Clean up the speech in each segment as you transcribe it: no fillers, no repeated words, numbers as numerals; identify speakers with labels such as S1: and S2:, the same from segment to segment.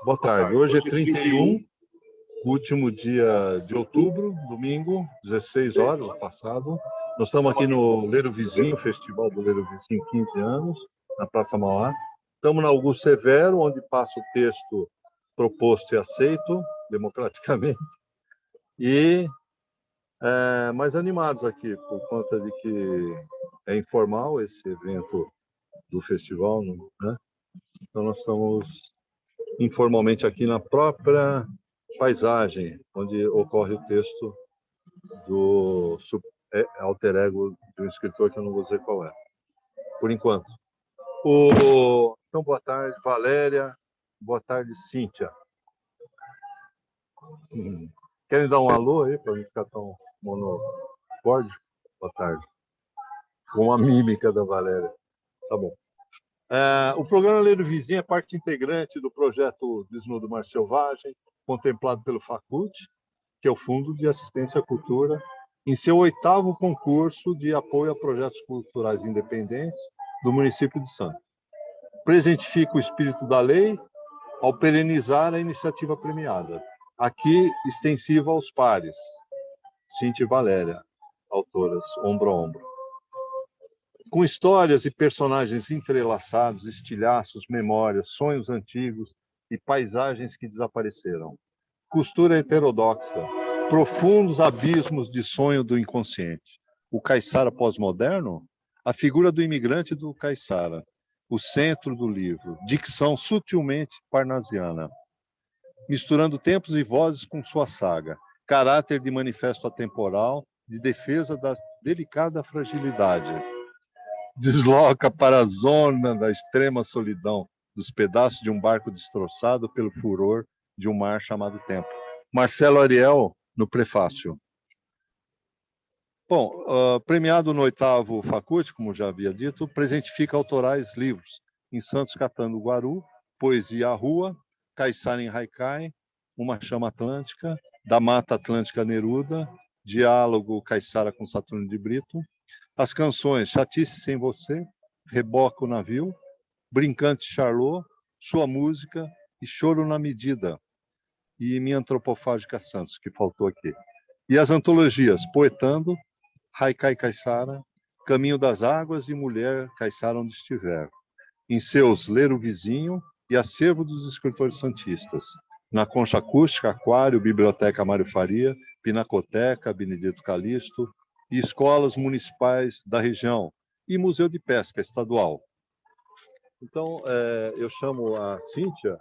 S1: Boa tarde. Hoje é 31, último dia de outubro, domingo, 16 horas, passado. Nós estamos aqui no Leiro Vizinho, Festival do Leiro Vizinho, 15 anos, na Praça Mauá. Estamos na Augusto Severo, onde passa o texto proposto e aceito, democraticamente. E mais animados aqui, por conta de que é informal esse evento do festival, né? Então nós estamos informalmente aqui na própria paisagem, onde ocorre o texto do alter ego de um escritor que eu não vou dizer qual é, por enquanto. Então, boa tarde, Valéria. Boa tarde, Cíntia. Querem dar um alô aí, para não ficar tão monocórdico? Boa tarde. Com a mímica da Valéria. Tá bom. O programa Leiro Vizinho é parte integrante do projeto Desnudo Mar Selvagem, contemplado pelo FACUT, que é o Fundo de Assistência à Cultura, em seu 8º concurso de apoio a projetos culturais independentes do município de Santos. Presentifica o espírito da lei ao perenizar a iniciativa premiada. Aqui, extensiva aos pares. Cíntia e Valéria, autoras, ombro a ombro. Com histórias e personagens entrelaçados, estilhaços, memórias, sonhos antigos e paisagens que desapareceram. Costura heterodoxa, profundos abismos de sonho do inconsciente. O caiçara pós-moderno, a figura do imigrante do caiçara, o centro do livro, dicção sutilmente parnasiana, misturando tempos e vozes com sua saga, caráter de manifesto atemporal, de defesa da delicada fragilidade. Desloca para a zona da extrema solidão, dos pedaços de um barco destroçado pelo furor de um mar chamado tempo. Marcelo Ariel, no prefácio. Bom, premiado no 8º FACUT, como já havia dito, presentifica autorais livros em Santos Catando Guaru, Poesia à Rua, Caiçara em Haikai, Uma Chama Atlântica, Da Mata Atlântica Neruda, Diálogo Caiçara com Saturno de Brito, as canções Chatice Sem Você, Reboca o Navio, Brincante Charlot, Sua Música e Choro na Medida, e Minha Antropofágica Santos, que faltou aqui. E as antologias Poetando, Haikai Caiçara, Caminho das Águas e Mulher Caiçara Onde Estiver, em seus Leiro Vizinho e Acervo dos Escritores Santistas, na Concha Acústica, Aquário, Biblioteca Mário Faria, Pinacoteca, Benedito Calixto, e escolas municipais da região, e Museu de Pesca Estadual. Então, eu chamo a Cíntia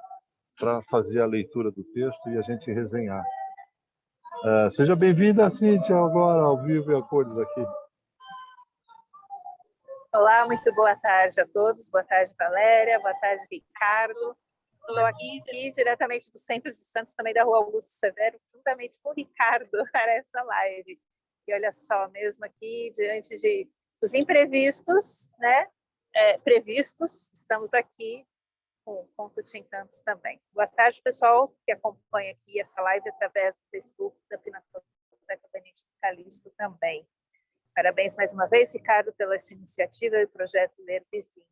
S1: para fazer a leitura do texto e a gente resenhar. Seja bem-vinda, Cíntia, agora ao vivo e a cores aqui.
S2: Olá, muito boa tarde a todos. Boa tarde, Valéria. Boa tarde, Ricardo. Estou aqui diretamente do centro de Santos, também da Rua Augusto Severo, juntamente com o Ricardo para essa live. E olha só, mesmo aqui, diante dos imprevistos, né, previstos, estamos aqui com o Conto de Encantos também. Boa tarde, pessoal, que acompanha aqui essa live através do Facebook da Pinacoteca Benedito Calixto também. Parabéns mais uma vez, Ricardo, pela essa iniciativa e projeto Leiro Vizinho.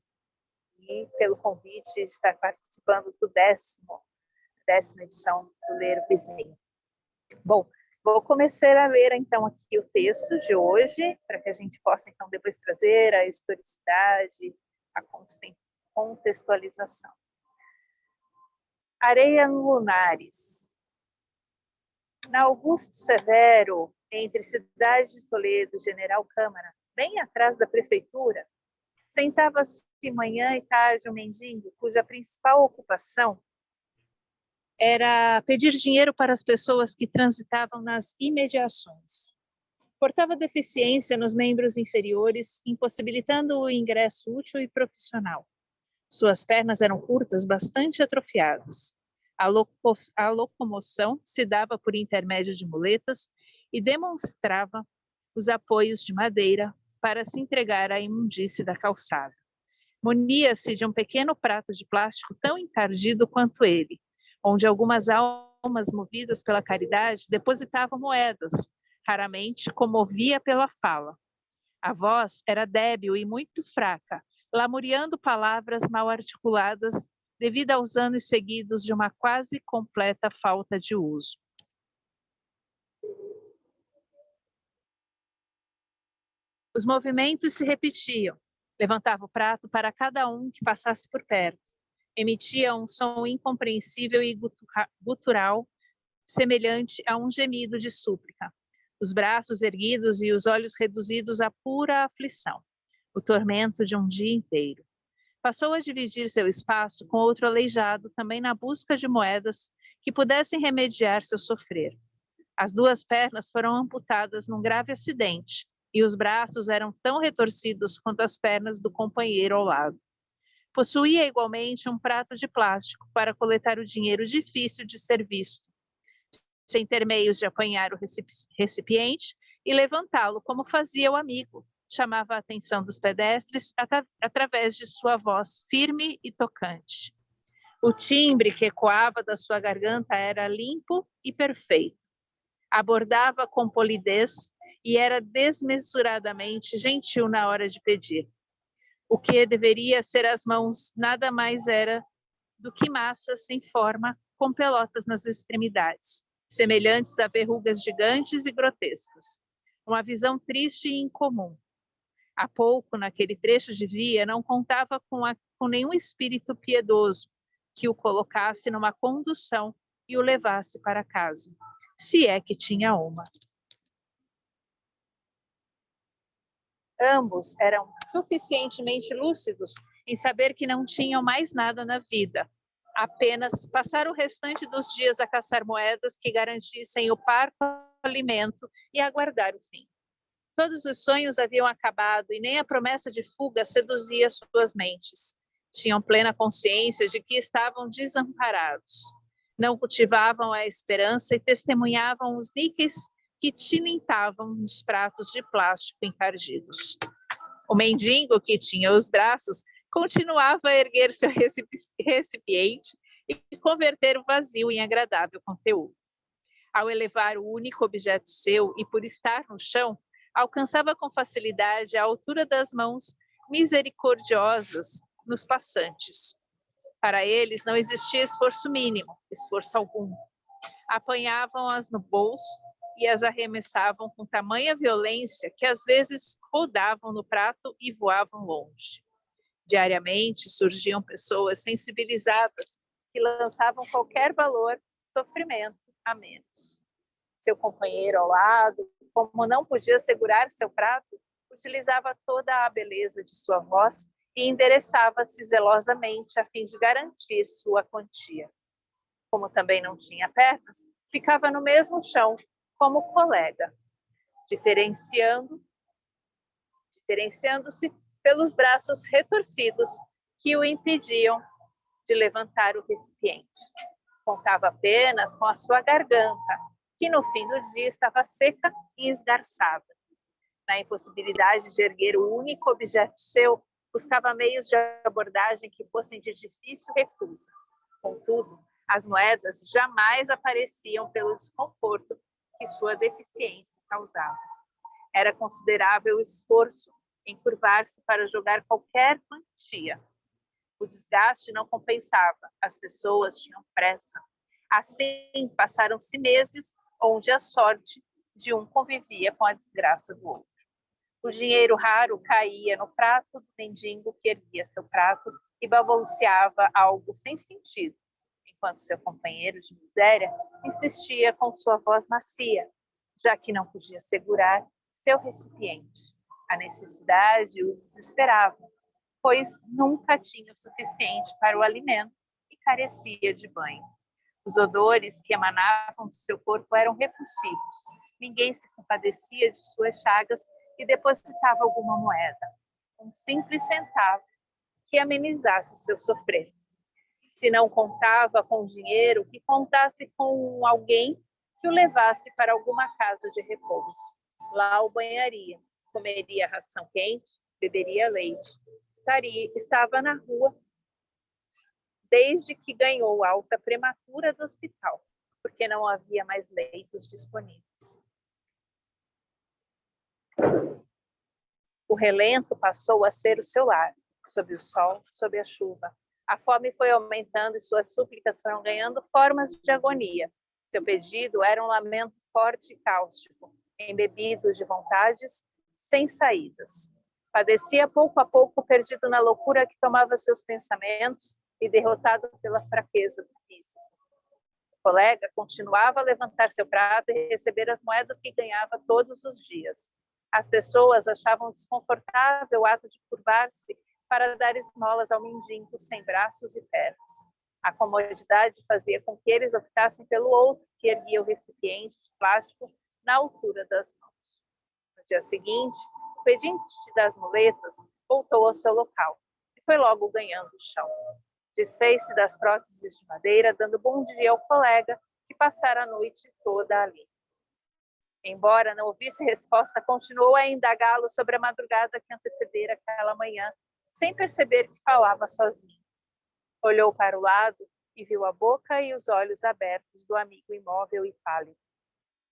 S2: E pelo convite de estar participando do 10ª edição do Leiro Vizinho. Bom, vou começar a ler, então, aqui o texto de hoje, para que a gente possa, então, depois trazer a historicidade, a contextualização. Areia Lunares. Na Augusto Severo, entre Cidade de Toledo e General Câmara, bem atrás da prefeitura, sentava-se manhã e tarde um mendigo, cuja principal ocupação era pedir dinheiro para as pessoas que transitavam nas imediações. Portava deficiência nos membros inferiores, impossibilitando o ingresso útil e profissional. Suas pernas eram curtas, bastante atrofiadas. A locomoção se dava por intermédio de muletas e demonstrava os apoios de madeira para se entregar à imundície da calçada. Munia-se de um pequeno prato de plástico tão encardido quanto ele, onde algumas almas movidas pela caridade depositavam moedas, Raramente comovia pela fala. A voz era débil e muito fraca, lamuriando palavras mal articuladas devido aos anos seguidos de uma quase completa falta de uso. Os movimentos se repetiam. Levantava o prato para cada um que passasse por perto. Emitia um som incompreensível e gutural, semelhante a um gemido de súplica. Os braços erguidos e os olhos reduzidos a pura aflição. O tormento de um dia inteiro. Passou a dividir seu espaço com outro aleijado, também na busca de moedas que pudessem remediar seu sofrer. As duas pernas foram amputadas num grave acidente, e os braços eram tão retorcidos quanto as pernas do companheiro ao lado. Possuía igualmente um prato de plástico para coletar o dinheiro difícil de ser visto, sem ter meios de apanhar o recipiente e levantá-lo como fazia o amigo. Chamava a atenção dos pedestres através de sua voz firme e tocante. O timbre que ecoava da sua garganta era limpo e perfeito. Abordava com polidez e era desmesuradamente gentil na hora de pedir. O que deveria ser as mãos nada mais era do que massas sem forma, com pelotas nas extremidades, semelhantes a verrugas gigantes e grotescas. Uma visão triste e incomum. Há pouco, naquele trecho de via, não contava com nenhum espírito piedoso que o colocasse numa condução e o levasse para casa, se é que tinha uma. Ambos eram suficientemente lúcidos em saber que não tinham mais nada na vida, apenas passar o restante dos dias a caçar moedas que garantissem o parco alimento e aguardar o fim. Todos os sonhos haviam acabado e nem a promessa de fuga seduzia suas mentes. Tinham plena consciência de que estavam desamparados. Não cultivavam a esperança e testemunhavam os níqueis que tilintavam nos pratos de plástico encardidos. O mendigo, que tinha os braços, continuava a erguer seu recipiente e converter o vazio em agradável conteúdo. Ao elevar o único objeto seu e por estar no chão, alcançava com facilidade a altura das mãos misericordiosas nos passantes. Para eles não existia esforço mínimo, esforço algum. Apanhavam-as no bolso e as arremessavam com tamanha violência que às vezes rodavam no prato e voavam longe. Diariamente surgiam pessoas sensibilizadas que lançavam qualquer valor, sofrimento a menos. Seu companheiro ao lado, como não podia segurar seu prato, utilizava toda a beleza de sua voz e endereçava-se zelosamente a fim de garantir sua quantia. Como também não tinha pernas, ficava no mesmo chão como colega, diferenciando-se pelos braços retorcidos que o impediam de levantar o recipiente. Contava apenas com a sua garganta, que no fim do dia estava seca e esgarçada. Na impossibilidade de erguer o único objeto seu, buscava meios de abordagem que fossem de difícil recusa. Contudo, as moedas jamais apareciam pelo desconforto que sua deficiência causava. Era considerável o esforço em curvar-se para jogar qualquer quantia. O desgaste não compensava, as pessoas tinham pressa. Assim, passaram-se meses onde a sorte de um convivia com a desgraça do outro. O dinheiro raro caía no prato do mendigo que erguia seu prato e balbuciava algo sem sentido, enquanto seu companheiro de miséria insistia com sua voz macia, já que não podia segurar seu recipiente. A necessidade o desesperava, pois nunca tinha o suficiente para o alimento e carecia de banho. Os odores que emanavam do seu corpo eram repulsivos. Ninguém se compadecia de suas chagas e depositava alguma moeda, um simples centavo que amenizasse seu sofrer. Se não contava com dinheiro, que contasse com alguém que o levasse para alguma casa de repouso. Lá o banharia, comeria ração quente, beberia leite. Estava na rua desde que ganhou alta prematura do hospital, porque não havia mais leitos disponíveis. O relento passou a ser o seu lar, sob o sol, sob a chuva. A fome foi aumentando e suas súplicas foram ganhando formas de agonia. Seu pedido era um lamento forte e cáustico, embebido de vontades sem saídas. Padecia pouco a pouco, perdido na loucura que tomava seus pensamentos e derrotado pela fraqueza do físico. O colega continuava a levantar seu prato e receber as moedas que ganhava todos os dias. As pessoas achavam desconfortável o ato de curvar-se para dar esmolas ao mendigo sem braços e pernas. A comodidade fazia com que eles optassem pelo outro, que erguia o recipiente de plástico na altura das mãos. No dia seguinte, o pedinte das muletas voltou ao seu local e foi logo ganhando o chão. Desfez-se das próteses de madeira, dando bom dia ao colega que passara a noite toda ali. Embora não ouvisse resposta, continuou a indagá-lo sobre a madrugada que antecedera aquela manhã, sem perceber que falava sozinho. Olhou para o lado e viu a boca e os olhos abertos do amigo imóvel e pálido.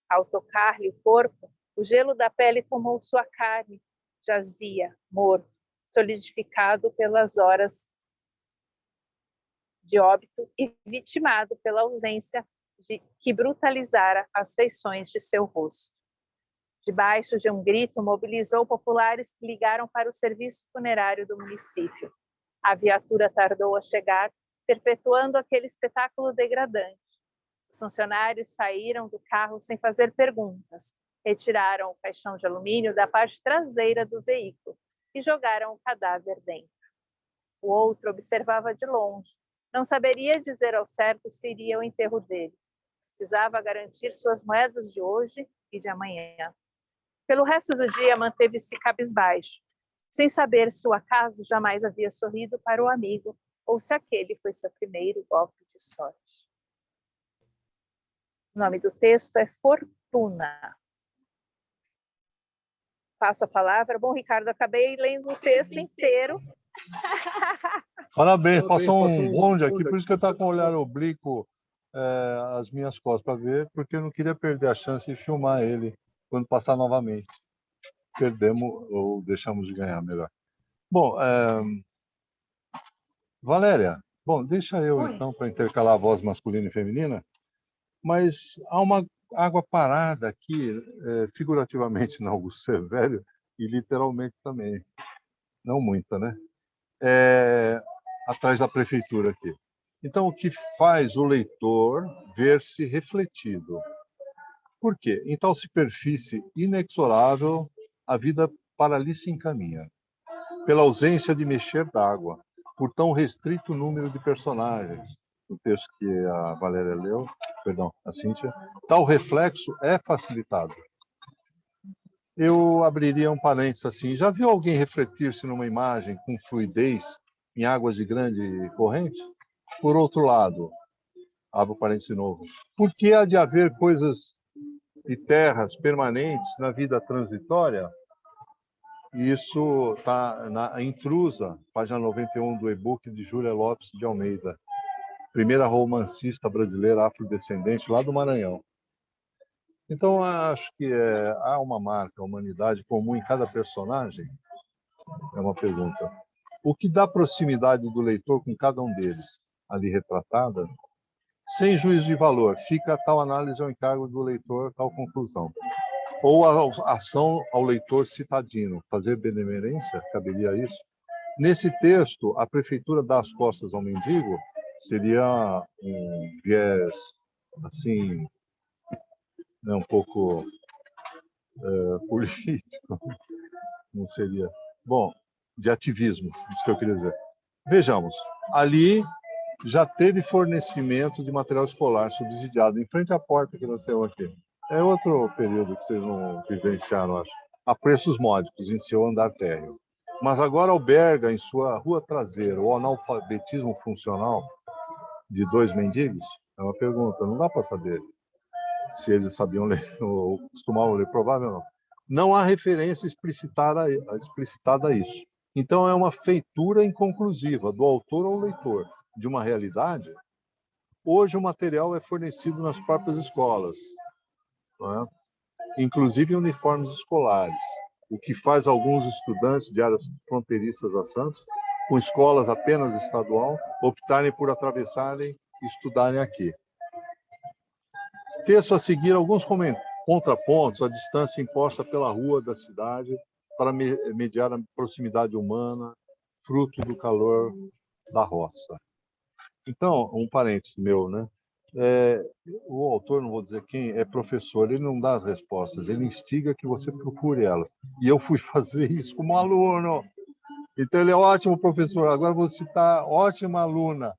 S2: Ao tocar-lhe o corpo, o gelo da pele tomou sua carne, jazia, morto, solidificado pelas horas de óbito e vitimado pela ausência que brutalizara as feições de seu rosto. Debaixo de um grito, mobilizou populares que ligaram para o serviço funerário do município. A viatura tardou a chegar, perpetuando aquele espetáculo degradante. Os funcionários saíram do carro sem fazer perguntas, retiraram o caixão de alumínio da parte traseira do veículo e jogaram o cadáver dentro. O outro observava de longe. Não saberia dizer ao certo se iria ao enterro dele. Precisava garantir suas moedas de hoje e de amanhã. Pelo resto do dia, manteve-se cabisbaixo, sem saber se o acaso jamais havia sorrido para o amigo ou se aquele foi seu primeiro golpe de sorte. O nome do texto é Fortuna. Passo a palavra. Bom, Ricardo, acabei lendo o texto inteiro.
S1: Parabéns, passou um bonde aqui, por isso que eu estava com o olhar oblíquo às minhas costas, para ver, porque eu não queria perder a chance de filmar ele quando passar novamente. Perdemos ou deixamos de ganhar, melhor. Bom, Valéria, bom, deixa eu então para intercalar a voz masculina e feminina, mas há uma água parada aqui, figurativamente na Augusto Severo e literalmente também, não muita, né? Atrás da prefeitura aqui. Então, o que faz o leitor ver-se refletido? Por quê? Em tal superfície inexorável, a vida para ali se encaminha. Pela ausência de mexer d'água, por tão restrito número de personagens, o texto que a Valéria leu, perdão, a Cíntia, tal reflexo é facilitado. Eu abriria um parênteses assim, já viu alguém refletir-se numa imagem com fluidez em águas de grande corrente? Por outro lado, abro parênteses novo, por que há de haver coisas e terras permanentes na vida transitória? Isso está na Intrusa, página 91 do e-book de Júlia Lopes de Almeida, primeira romancista brasileira afrodescendente lá do Maranhão. Então, acho que há uma marca, humanidade comum em cada personagem? É uma pergunta. O que dá proximidade do leitor com cada um deles, ali retratada? Sem juízo de valor, fica tal análise ao encargo do leitor, tal conclusão. Ou a ação ao leitor citadino, fazer benemerência, caberia isso? Nesse texto, a prefeitura dá as costas ao mendigo, seria um viés, assim, né, um pouco político, não seria? Bom, de ativismo, isso que eu queria dizer. Vejamos, ali já teve fornecimento de material escolar subsidiado, em frente à porta que nós temos aqui. É outro período que vocês não vivenciaram, acho. A preços módicos em seu andar térreo. Mas agora alberga em sua rua traseira o analfabetismo funcional de dois mendigos? É uma pergunta, não dá para saber se eles sabiam ler ou costumavam ler, provável não. Não há referência explicitada a isso. Então é uma feitura inconclusiva do autor ao leitor de uma realidade. Hoje o material é fornecido nas próprias escolas, não é? Inclusive uniformes escolares. o que faz alguns estudantes de áreas fronteiriças a Santos, com escolas apenas estadual, optarem por atravessarem e estudarem aqui. Texto a seguir alguns contrapontos à distância imposta pela rua da cidade para mediar a proximidade humana, fruto do calor da roça. Então, um parênteses meu, né? O autor, não vou dizer quem, é professor, ele não dá as respostas, ele instiga que você procure elas. E eu fui fazer isso como aluno. Então, ele é ótimo professor. Agora vou citar ótima aluna.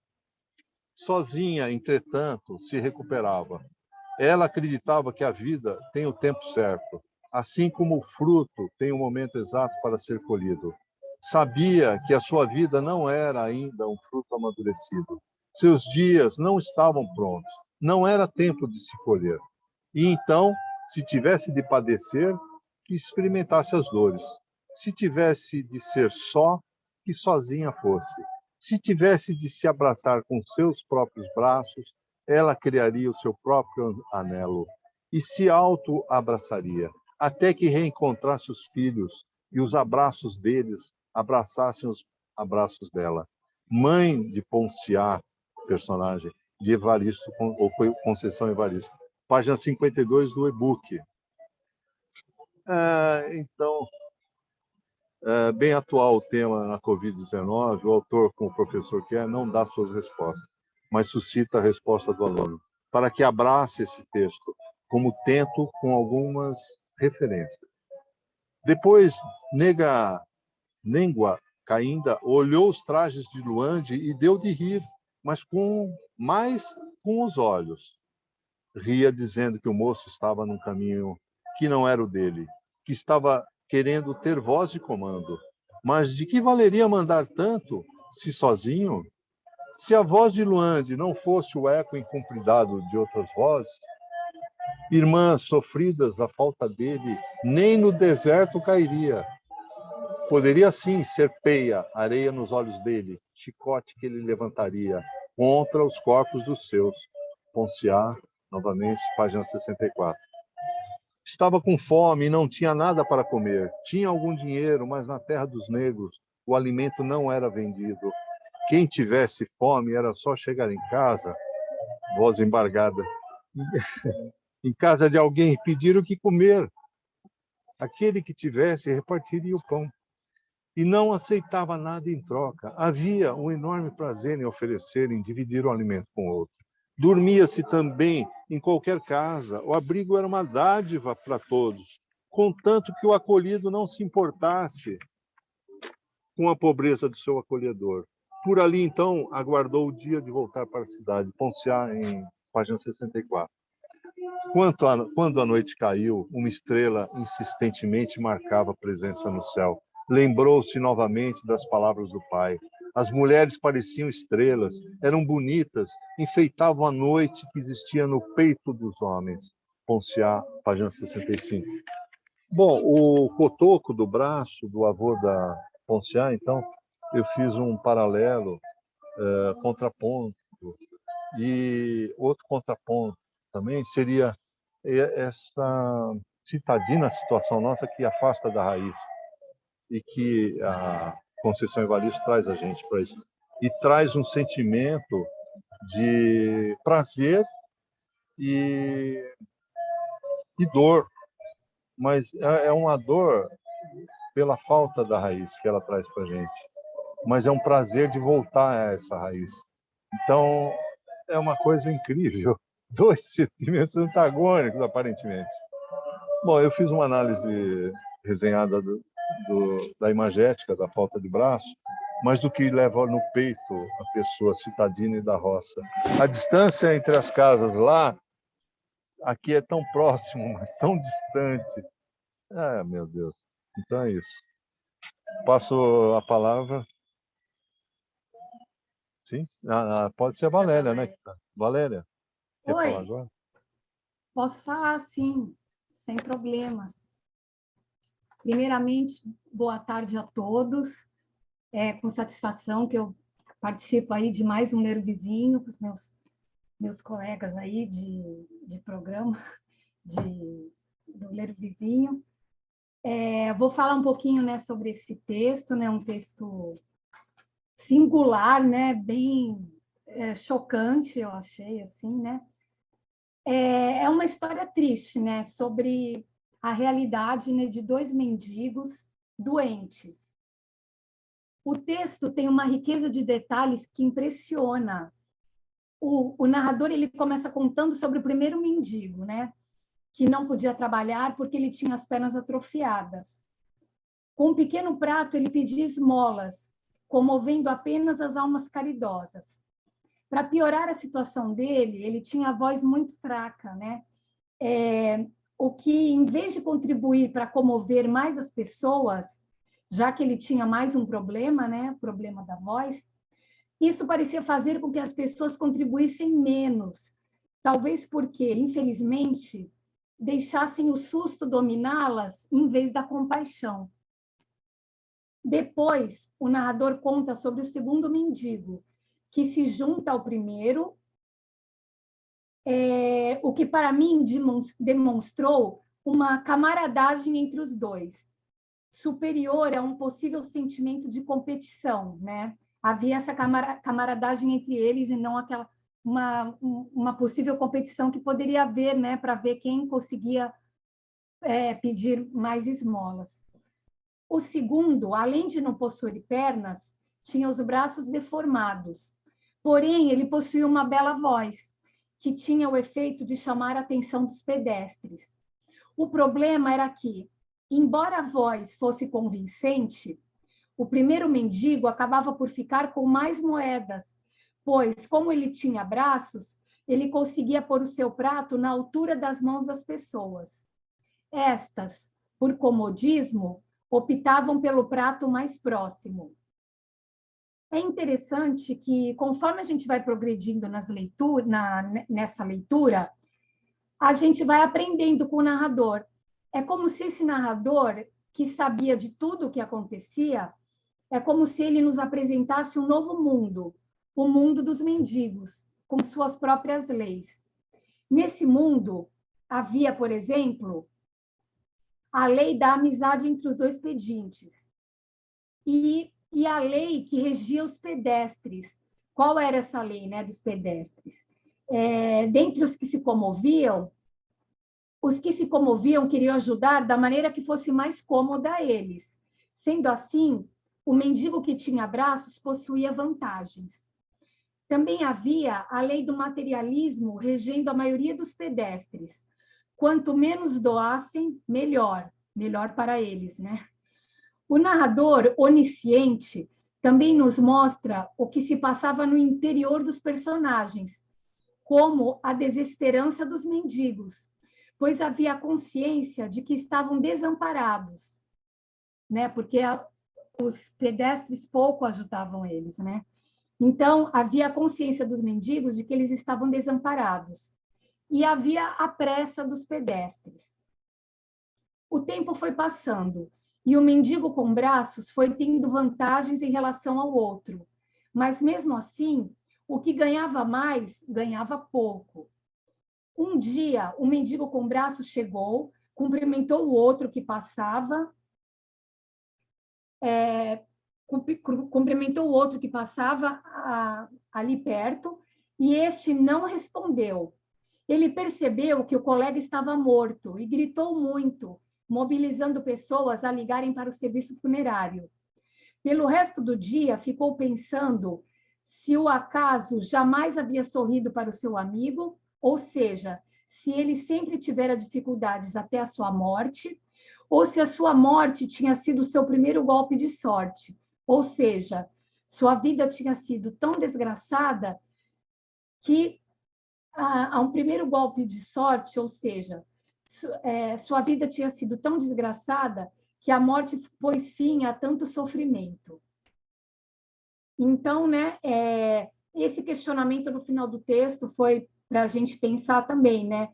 S1: Sozinha, entretanto, se recuperava. Ela acreditava que a vida tem o tempo certo, assim como o fruto tem o momento exato para ser colhido. Sabia que a sua vida não era ainda um fruto amadurecido. Seus dias não estavam prontos. Não era tempo de se colher. E então, se tivesse de padecer, que experimentasse as dores. Se tivesse de ser só, que sozinha fosse. Se tivesse de se abraçar com seus próprios braços, ela criaria o seu próprio anelo e se auto-abraçaria, até que reencontrasse os filhos e os abraços deles abraçassem os abraços dela. Mãe de Ponciá, personagem, de Evaristo, ou Conceição Evaristo. Página 52 do e-book. Então, bem atual o tema na Covid-19, o autor, como o professor quer, não dá suas respostas, mas suscita a resposta do aluno, para que abrace esse texto, como tento com algumas referências. Depois, Nengua Cainda olhou os trajes de Luande e deu de rir, mas mais com os olhos. Ria dizendo que o moço estava num caminho que não era o dele, que estava querendo ter voz de comando. Mas de que valeria mandar tanto, se sozinho? Se a voz de Luande não fosse o eco incumpridado de outras vozes, irmãs sofridas a falta dele, nem no deserto cairia. Poderia sim ser peia, areia nos olhos dele, chicote que ele levantaria contra os corpos dos seus. Ponciá, novamente, página 64. Estava com fome e não tinha nada para comer. Tinha algum dinheiro, mas na terra dos negros o alimento não era vendido. Quem tivesse fome era só chegar em casa, voz embargada, em casa de alguém e pedir o que comer. Aquele que tivesse repartiria o pão. E não aceitava nada em troca. Havia um enorme prazer em oferecer, em dividir o alimento com o outro. Dormia-se também em qualquer casa. O abrigo era uma dádiva para todos, contanto que o acolhido não se importasse com a pobreza do seu acolhedor. Por ali, então, aguardou o dia de voltar para a cidade. Ponciá, em página 64. Quando a noite caiu, uma estrela insistentemente marcava presença no céu. Lembrou-se novamente das palavras do pai. As mulheres pareciam estrelas, eram bonitas, enfeitavam a noite que existia no peito dos homens. Ponciá, página 65. Bom, o cotoco do braço do avô da Ponciá, então, eu fiz um paralelo, contraponto. E outro contraponto também seria essa citadina situação nossa que afasta da raiz e que a Conceição Evaristo traz a gente para isso. E traz um sentimento de prazer e dor, mas é uma dor pela falta da raiz que ela traz para a gente, mas é um prazer de voltar a essa raiz. Então, é uma coisa incrível. Dois sentimentos antagônicos, aparentemente. Bom, eu fiz uma análise resenhada da imagética, da falta de braço, mas do que leva no peito a pessoa citadina e da roça. A distância entre as casas lá, aqui é tão próximo, mas tão distante. Ah, meu Deus. Então é isso. Passo a palavra. Sim? Pode ser a Valéria, né? Valéria, quer falar
S3: Oi,
S1: agora?
S3: posso falar sim, sem problemas. Primeiramente, boa tarde a todos. É com satisfação que eu participo aí de mais um Ler o Vizinho, com os meus colegas aí de programa do Ler o Vizinho. Vou falar um pouquinho, né, sobre esse texto, né, um texto singular, né, bem chocante, eu achei, assim, né? É uma história triste, né, sobre a realidade, né, de dois mendigos doentes. O texto tem uma riqueza de detalhes que impressiona. O narrador ele começa contando sobre o primeiro mendigo, né, que não podia trabalhar porque ele tinha as pernas atrofiadas. Com um pequeno prato, ele pedia esmolas, comovendo apenas as almas caridosas. Para piorar a situação dele, ele tinha a voz muito fraca, né? O que, em vez de contribuir para comover mais as pessoas, já que ele tinha mais um problema, né? Problema da voz, isso parecia fazer com que as pessoas contribuíssem menos, talvez porque, infelizmente, deixassem o susto dominá-las em vez da compaixão. Depois, o narrador conta sobre o segundo mendigo, que se junta ao primeiro, o que para mim demonstrou uma camaradagem entre os dois, superior a um possível sentimento de competição, né? Havia essa camaradagem entre eles e não aquela uma possível competição que poderia haver, né, para ver quem conseguia pedir mais esmolas. O segundo, além de não possuir pernas, tinha os braços deformados. Porém, ele possuía uma bela voz, que tinha o efeito de chamar a atenção dos pedestres. O problema era que, embora a voz fosse convincente, o primeiro mendigo acabava por ficar com mais moedas, pois, como ele tinha braços, ele conseguia pôr o seu prato na altura das mãos das pessoas. Estas, por comodismo, optavam pelo prato mais próximo. É interessante que, conforme a gente vai progredindo nessa leitura, a gente vai aprendendo com o narrador. É como se esse narrador, que sabia de tudo o que acontecia, é como se ele nos apresentasse um novo mundo, o mundo dos mendigos, com suas próprias leis. Nesse mundo, havia, por exemplo, a lei da amizade entre os dois pedintes e a lei que regia os pedestres. Qual era essa lei, né, dos pedestres? Dentre os que se comoviam queriam ajudar da maneira que fosse mais cômoda a eles. Sendo assim, o mendigo que tinha braços possuía vantagens. Também havia a lei do materialismo regendo a maioria dos pedestres. Quanto menos doassem, melhor para eles, né? O narrador onisciente também nos mostra o que se passava no interior dos personagens, como a desesperança dos mendigos, pois havia a consciência de que estavam desamparados, né? Porque os pedestres pouco ajudavam eles, né? Então, havia a consciência dos mendigos de que eles estavam desamparados. E havia a pressa dos pedestres. O tempo foi passando e o mendigo com braços foi tendo vantagens em relação ao outro. Mas, mesmo assim, o que ganhava mais, ganhava pouco. Um dia, o mendigo com braços chegou, cumprimentou o outro que passava, ali perto, e este não respondeu. Ele percebeu que o colega estava morto e gritou muito, mobilizando pessoas a ligarem para o serviço funerário. Pelo resto do dia, ficou pensando se o acaso jamais havia sorrido para o seu amigo, ou seja, se ele sempre tivera dificuldades até a sua morte, ou se a sua morte tinha sido o seu primeiro golpe de sorte, ou seja, sua vida tinha sido tão desgraçada que a um primeiro golpe de sorte, ou seja, sua vida tinha sido tão desgraçada que a morte pôs fim a tanto sofrimento. Então, né, esse questionamento no final do texto foi para a gente pensar também, né?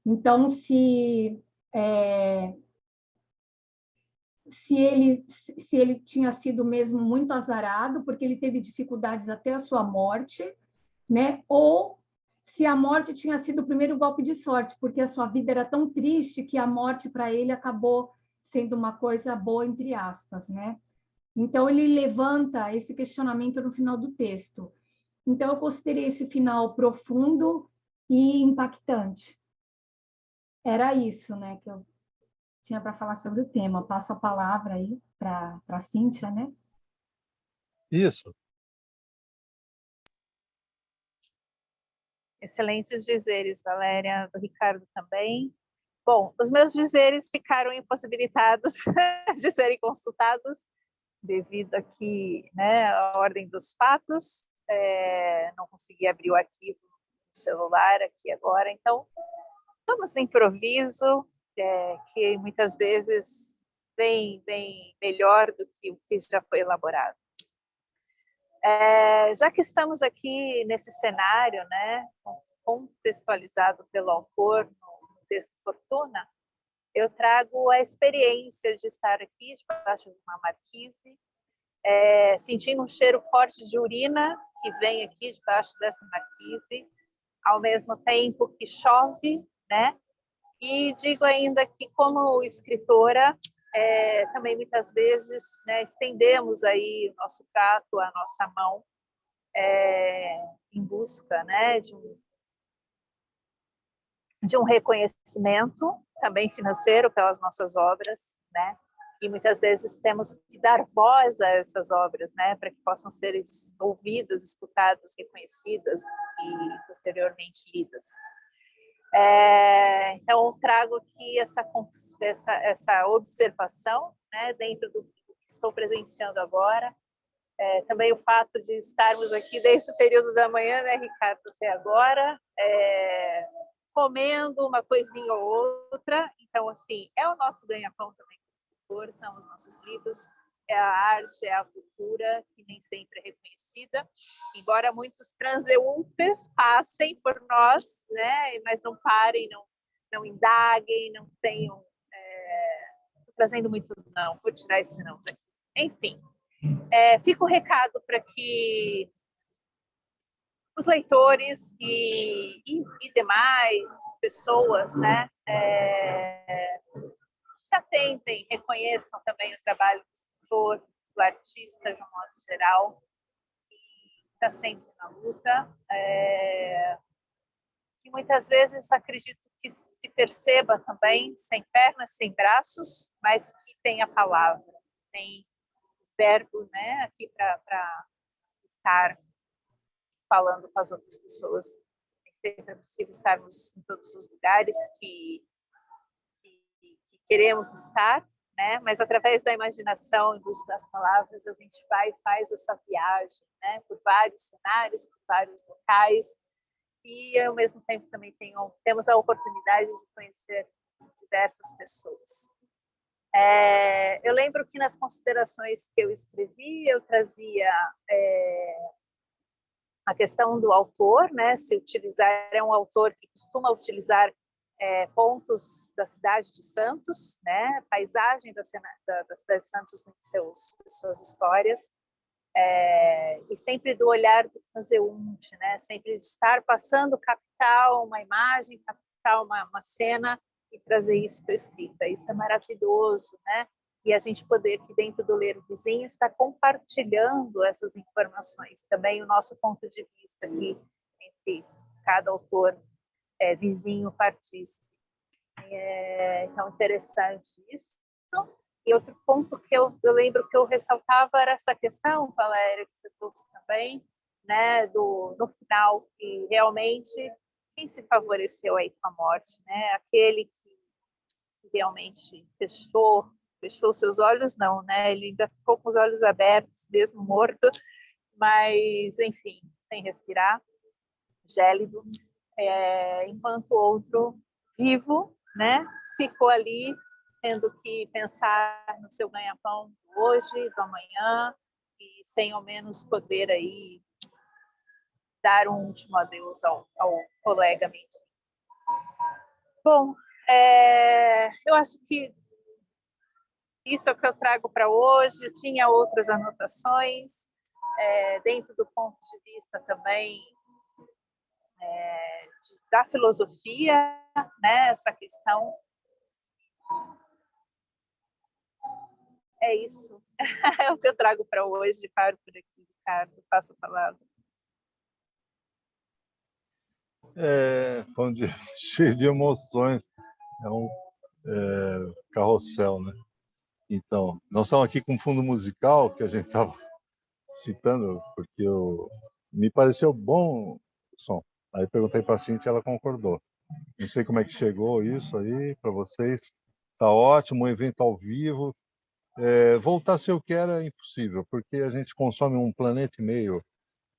S3: Então, se ele tinha sido mesmo muito azarado, porque ele teve dificuldades até a sua morte, né? Ou se a morte tinha sido o primeiro golpe de sorte, porque a sua vida era tão triste que a morte para ele acabou sendo uma coisa boa, entre aspas, né? Então, ele levanta esse questionamento no final do texto. Então, eu considerei esse final profundo e impactante. Era isso, né, que eu tinha para falar sobre o tema. Passo a palavra aí para a Cíntia, né?
S1: Isso.
S2: Excelentes dizeres, Valéria, do Ricardo também. Bom, os meus dizeres ficaram impossibilitados de serem consultados devido aqui, né, à ordem dos fatos. Não consegui abrir o arquivo no celular aqui agora, então vamos no improviso, que muitas vezes vem melhor do que o que já foi elaborado. Já que estamos aqui nesse cenário, né, contextualizado pelo autor no texto Fortuna, eu trago a experiência de estar aqui debaixo de uma marquise, sentindo um cheiro forte de urina que vem aqui debaixo dessa marquise, ao mesmo tempo que chove, né? E digo ainda que, como escritora, também muitas vezes, né, estendemos aí o nosso prato, a nossa mão, em busca, né, de um reconhecimento também financeiro pelas nossas obras, né? E muitas vezes temos que dar voz a essas obras, né, para que possam ser ouvidas, escutadas, reconhecidas e posteriormente lidas. Então, trago aqui essa observação, né, dentro do que estou presenciando agora. Também o fato de estarmos aqui desde o período da manhã, né, Ricardo, até agora, comendo uma coisinha ou outra. Então, assim, é o nosso ganha-pão também como escritor, são os nossos livros, é a arte, é a cultura, que nem sempre é reconhecida, embora muitos transeuntes passem por nós, né, mas não parem, não indaguem, não tenham... Estou trazendo muito não, vou tirar esse não daqui. Enfim, fica o recado para que os leitores e demais pessoas, né, se atentem, reconheçam também o trabalho do escritor, do artista, de um modo geral, que está sempre na luta, que muitas vezes acredito que se perceba também, sem pernas, sem braços, mas que tem a palavra, tem o verbo, né, aqui para estar falando com as outras pessoas. Nem sempre é possível estarmos em todos os lugares que queremos estar, né? Mas através da imaginação e do uso das palavras, a gente vai e faz essa viagem, né, por vários cenários, por vários locais, e ao mesmo tempo também temos a oportunidade de conhecer diversas pessoas. Eu lembro que nas considerações que eu escrevi, eu trazia a questão do autor, né? Se utilizar, é um autor que costuma utilizar pontos da cidade de Santos, né? Paisagem da cidade de Santos em suas histórias, e sempre do olhar do transeunte, né? Sempre de estar passando, captar uma imagem, captar uma cena e trazer isso para a escrita. Isso é maravilhoso, né? E a gente poder, aqui dentro do Ler o Vizinho, estar compartilhando essas informações. Também o nosso ponto de vista aqui, entre cada autor vizinho partícipe. Então, interessante isso. E outro ponto que eu lembro que eu ressaltava era essa questão, Valéria, que você trouxe também, né, no final, que realmente quem se favoreceu aí com a morte, né? Aquele que realmente fechou seus olhos, não, né? Ele ainda ficou com os olhos abertos, mesmo morto, mas, enfim, sem respirar, gélido, enquanto o outro, vivo, né? Ficou ali, tendo que pensar no seu ganha-pão hoje, do amanhã, e sem ao menos poder aí dar um último adeus ao colega mesmo. Bom, eu acho que isso é o que eu trago para hoje. Eu tinha outras anotações, dentro do ponto de vista também da filosofia, né? Essa questão É isso. É o que eu trago para hoje. Paro por aqui, Ricardo. Passo a palavra.
S1: Cheio de emoções. É um carrossel, né? Então, nós estamos aqui com um fundo musical que a gente estava citando, porque me pareceu bom o som. Aí perguntei para a Cintia e ela concordou. Não sei como é que chegou isso aí para vocês. Tá ótimo, um evento ao vivo. Voltar a ser o que era impossível, porque a gente consome 1,5 planeta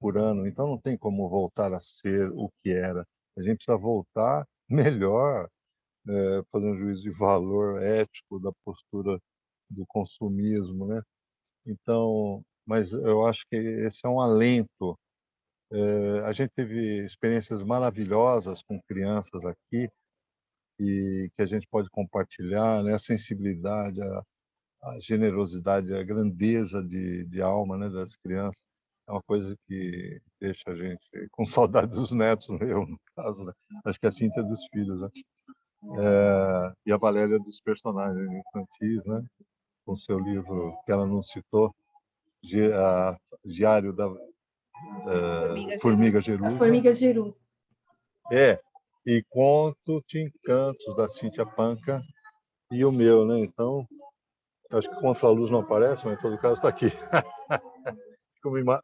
S1: por ano, então não tem como voltar a ser o que era. A gente precisa voltar melhor, fazer um juízo de valor ético da postura do consumismo, né? Então, mas eu acho que esse é um alento. A gente teve experiências maravilhosas com crianças aqui e que a gente pode compartilhar, né? A sensibilidade, a generosidade, a grandeza de alma, né, das crianças. É uma coisa que deixa a gente com saudade dos netos, eu, no caso, né? Acho que a Cíntia é dos filhos, né? E a Valéria dos personagens infantis, né? Com seu livro que ela não citou, Diário da Formiga Jerusa.
S3: Formiga Jerusa.
S1: E Conto de Encantos, da Cíntia Panca, e o meu, né? Então, acho que Contra a Luz não aparece, mas em todo caso está aqui.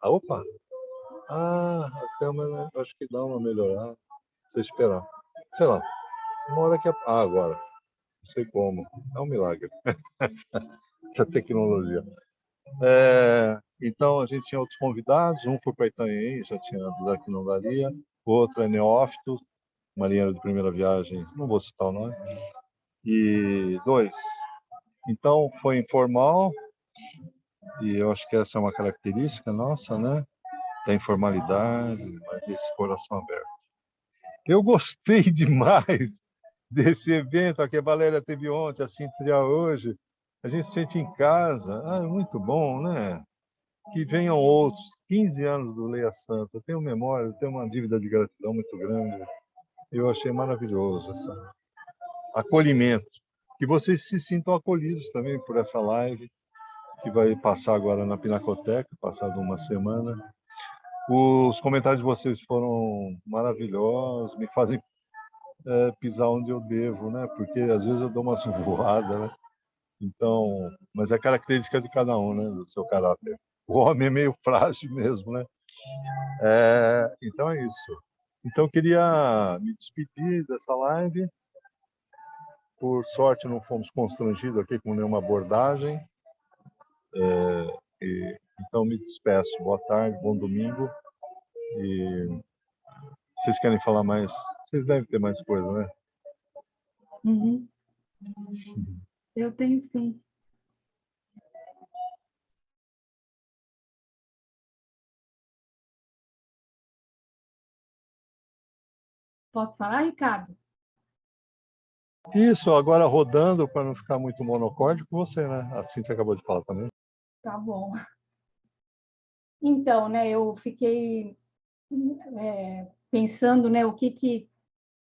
S1: Opa! A câmera acho que dá uma melhorada. Deixa eu esperar. Sei lá. Uma hora que... agora. Não sei como. É um milagre. A tecnologia. Então, a gente tinha outros convidados. Um foi para Itanhaém, já tinha avisado que não daria. O outro é neófito, marinheiro de primeira viagem. Não vou citar o nome. E 2. Então, foi informal. E eu acho que essa é uma característica nossa, né? Da informalidade, mas desse coração aberto. Eu gostei demais desse evento que a Valéria teve ontem, a Cintia hoje. A gente se sente em casa. É muito bom, né? Que venham outros. 15 anos do Leia Santa. Eu tenho memória, eu tenho uma dívida de gratidão muito grande. Eu achei maravilhoso esse acolhimento. Que vocês se sintam acolhidos também por essa live, que vai passar agora na Pinacoteca, passado uma semana. Os comentários de vocês foram maravilhosos, me fazem pisar onde eu devo, né? Porque às vezes eu dou umas voadas, né? Então, mas é característica de cada um, né? Do seu caráter. O homem é meio frágil mesmo, né? Então é isso. Então eu queria me despedir dessa live. Por sorte não fomos constrangidos aqui com nenhuma abordagem. Então me despeço. Boa tarde, bom domingo. E vocês querem falar mais? Vocês devem ter mais coisa, né?
S3: Uhum. Eu tenho sim. Posso falar, Ricardo?
S1: Isso, agora rodando para não ficar muito monocórdico, você, né? A Cintia acabou de falar também.
S3: Tá bom. Então, né, eu fiquei pensando, né, o que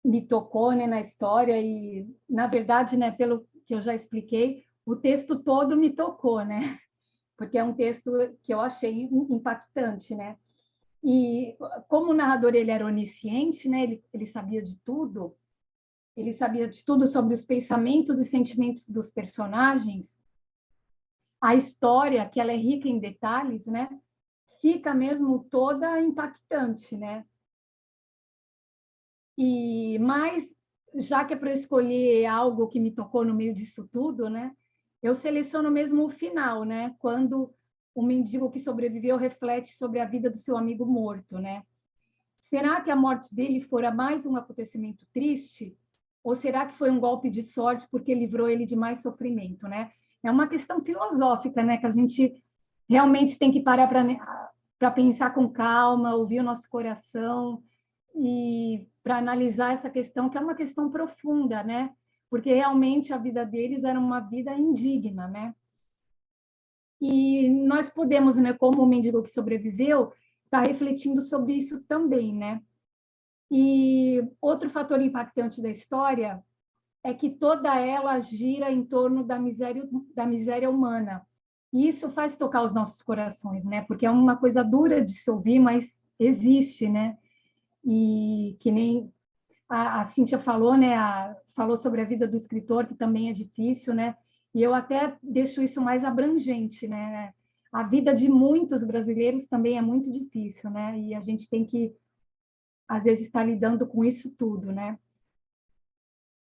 S3: me tocou, né, na história e, na verdade, né, pelo que eu já expliquei, o texto todo me tocou, né? Porque é um texto que eu achei impactante, né? E como o narrador ele era onisciente, né? Ele sabia de tudo. Ele sabia de tudo sobre os pensamentos e sentimentos dos personagens. A história, que ela é rica em detalhes, né? Fica mesmo toda impactante, né? Mas já que é para eu escolher algo que me tocou no meio disso tudo, né? Eu seleciono mesmo o final, né? Quando o mendigo que sobreviveu reflete sobre a vida do seu amigo morto, né? Será que a morte dele fora mais um acontecimento triste? Ou será que foi um golpe de sorte porque livrou ele de mais sofrimento, né? É uma questão filosófica, né? Que a gente realmente tem que parar para pensar com calma, ouvir o nosso coração e para analisar essa questão, que é uma questão profunda, né? Porque realmente a vida deles era uma vida indigna, né? E nós podemos, né, como o mendigo que sobreviveu, estar refletindo sobre isso também, né? E outro fator impactante da história é que toda ela gira em torno da miséria humana, E isso faz tocar os nossos corações, né? Porque é uma coisa dura de se ouvir, mas existe, né? E que nem a Cíntia falou, né? Falou sobre a vida do escritor, que também é difícil, né? E eu até deixo isso mais abrangente, né? A vida de muitos brasileiros também é muito difícil, né? E a gente tem que, às vezes, estar lidando com isso tudo, né?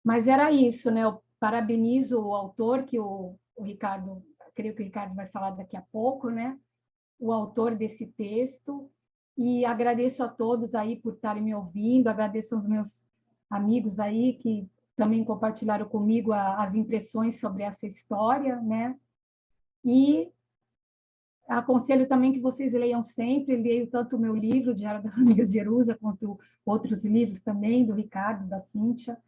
S3: Mas era isso, né? Eu parabenizo o autor, que o Ricardo, creio que o Ricardo vai falar daqui a pouco, né? O autor desse texto, e agradeço a todos aí por estarem me ouvindo, agradeço aos meus amigos aí que também compartilharam comigo as impressões sobre essa história, né? E aconselho também que vocês leiam sempre, leio tanto o meu livro, Diário da Família de Jerusa, quanto outros livros também, do Ricardo, da Cíntia.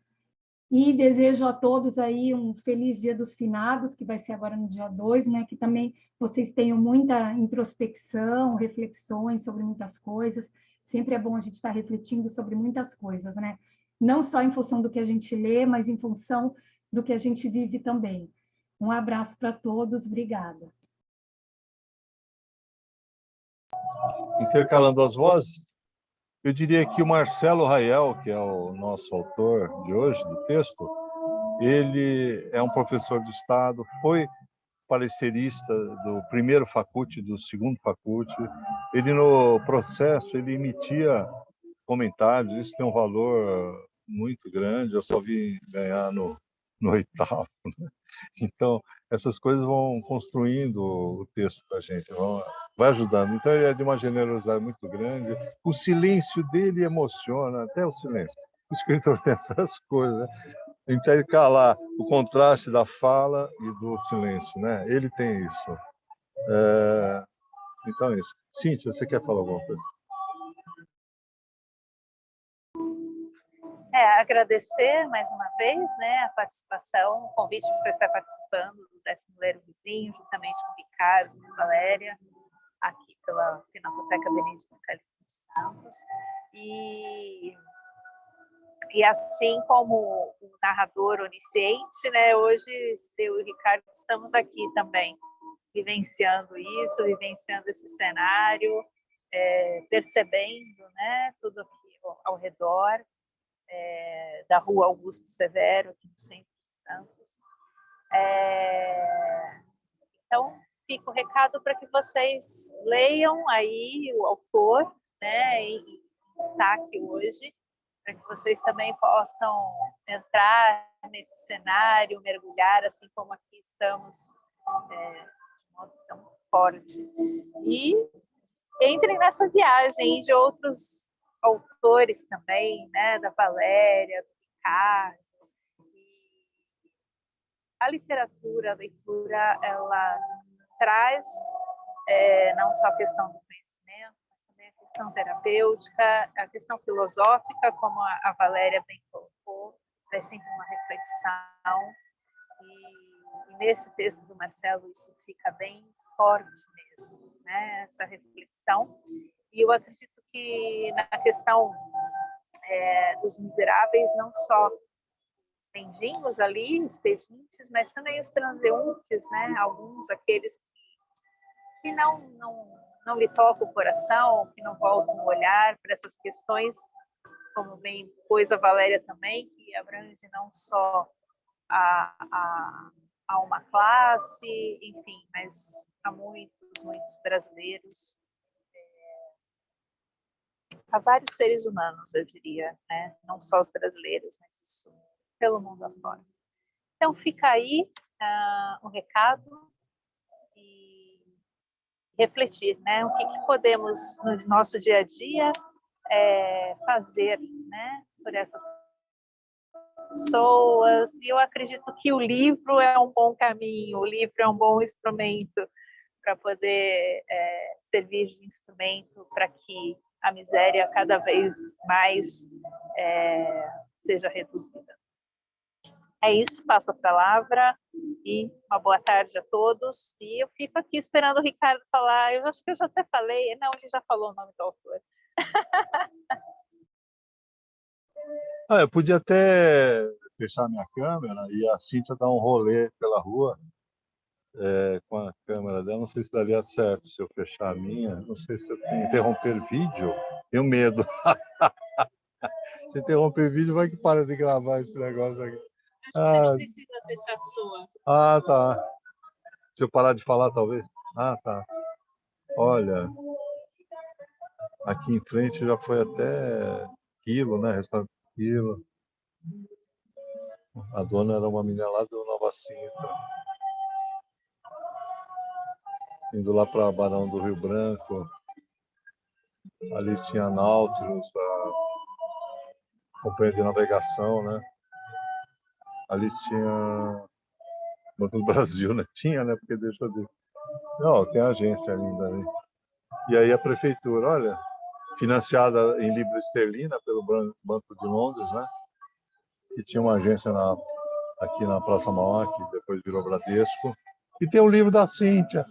S3: E desejo a todos aí um feliz Dia dos Finados, que vai ser agora no dia 2, né? Que também vocês tenham muita introspecção, reflexões sobre muitas coisas. Sempre é bom a gente estar refletindo sobre muitas coisas, né? Não só em função do que a gente lê, mas em função do que a gente vive também. Um abraço para todos, obrigada.
S1: Intercalando as vozes, eu diria que o Marcelo Raiel, que é o nosso autor de hoje, do texto, ele é um professor do Estado, foi parecerista do primeiro facute, do segundo facute. Ele, no processo, ele emitia comentários, isso tem um valor muito grande, eu só vi ganhar no oitavo. Né? Então, essas coisas vão construindo o texto da gente, vai ajudando. Então, ele é de uma generosidade muito grande. O silêncio dele emociona, até o silêncio. O escritor tem essas coisas, né? Intercalar o contraste da fala e do silêncio, né? Ele tem isso. Então é isso. Cíntia, você quer falar alguma coisa?
S2: Agradecer mais uma vez, né, a participação, o convite para estar participando do 10º Ler o Vizinho, juntamente com o Ricardo e a Valéria, aqui pela Pinacoteca Benedito Calixto dos Santos. E assim como o narrador onisciente, né, hoje eu e o Ricardo estamos aqui também, vivenciando isso, vivenciando esse cenário, percebendo, né, tudo aqui ao redor, da Rua Augusto Severo, aqui no centro de Santos. Então, fica o recado para que vocês leiam aí o autor, né, em destaque hoje, para que vocês também possam entrar nesse cenário, mergulhar, assim como aqui estamos, de modo tão forte. E entrem nessa viagem de outros autores também, né, da Valéria, do Ricardo. E a literatura, a leitura, ela traz não só a questão do conhecimento, mas também a questão terapêutica, a questão filosófica, como a Valéria bem colocou, é sempre uma reflexão. E nesse texto do Marcelo isso fica bem forte mesmo, né, essa reflexão. E eu acredito que na questão dos miseráveis, não só os mendigos ali, os pedintes, mas também os transeuntes, né? Alguns, aqueles que não lhe tocam o coração, que não voltam o olhar para essas questões, como bem pôs a Valéria também, que abrange não só a uma classe, enfim, mas a muitos brasileiros, a vários seres humanos, eu diria, né? Não só os brasileiros, mas isso pelo mundo afora. Então, fica aí o recado e refletir, né? O que podemos, no nosso dia a dia, fazer, né? Por essas pessoas. E eu acredito que o livro é um bom caminho, o livro é um bom instrumento para poder servir de instrumento para que a miséria cada vez mais seja reduzida. É isso, passo a palavra e uma boa tarde a todos. E eu fico aqui esperando o Ricardo falar. Eu acho que eu já até falei. Não, ele já falou o nome do autor.
S1: Eu podia até fechar minha câmera e a Cíntia dar um rolê pela rua, com a câmera dela. Não sei se daria certo se eu fechar a minha. Não sei se eu tenho que interromper vídeo. Tenho medo. Se interromper vídeo, vai que para de gravar esse negócio aqui.
S2: Acho que você não precisa fechar a sua.
S1: Ah, tá. Se eu parar de falar, talvez. Ah, tá. Olha, aqui em frente já foi até Quilo, né? Restaurante Quilo. A dona era uma menina lá do Nova Sintra. Indo lá para Barão do Rio Branco. Ali tinha Nautilus, a companhia de navegação, né? Ali tinha Banco do Brasil, né? Tinha, né? Porque deixa de... Não, tem agência ainda, né? E aí a prefeitura, olha, financiada em libra esterlina pelo Banco de Londres, né? E tinha uma agência aqui na Praça Mauá, que depois virou Bradesco. E tem o livro da Cíntia.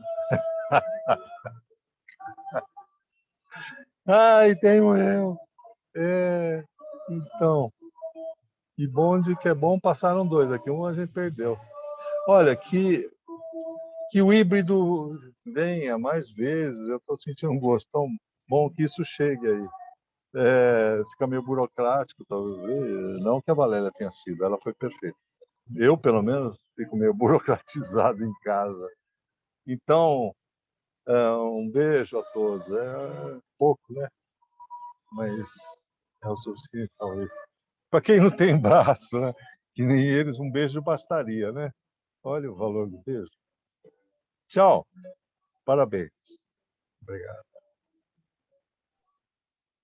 S1: Ah, e tenho eu. Então, e bonde que é bom, passaram dois. Aqui um a gente perdeu. Olha, que o híbrido venha mais vezes. Eu estou sentindo um gosto tão bom que isso chegue aí. Fica meio burocrático, talvez. Não que a Valéria tenha sido, ela foi perfeita. Eu, pelo menos, fico meio burocratizado em casa. Então, um beijo a todos. É pouco, né? Mas é o suficiente, talvez. Para quem não tem braço, né? Que nem eles, um beijo bastaria, né? Olha o valor do beijo. Tchau. Parabéns. Obrigado.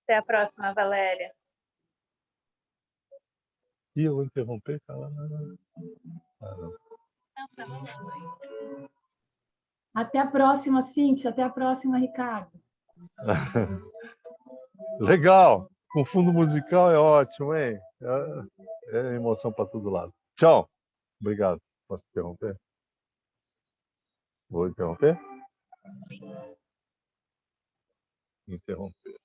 S2: Até a próxima, Valéria.
S1: E eu vou interromper? Não.
S2: Não, tá bom.
S3: Até a próxima, Cíntia. Até a próxima, Ricardo.
S1: Legal. Com fundo musical é ótimo, hein? É emoção para todo lado. Tchau. Obrigado. Posso interromper? Vou interromper? Interromper.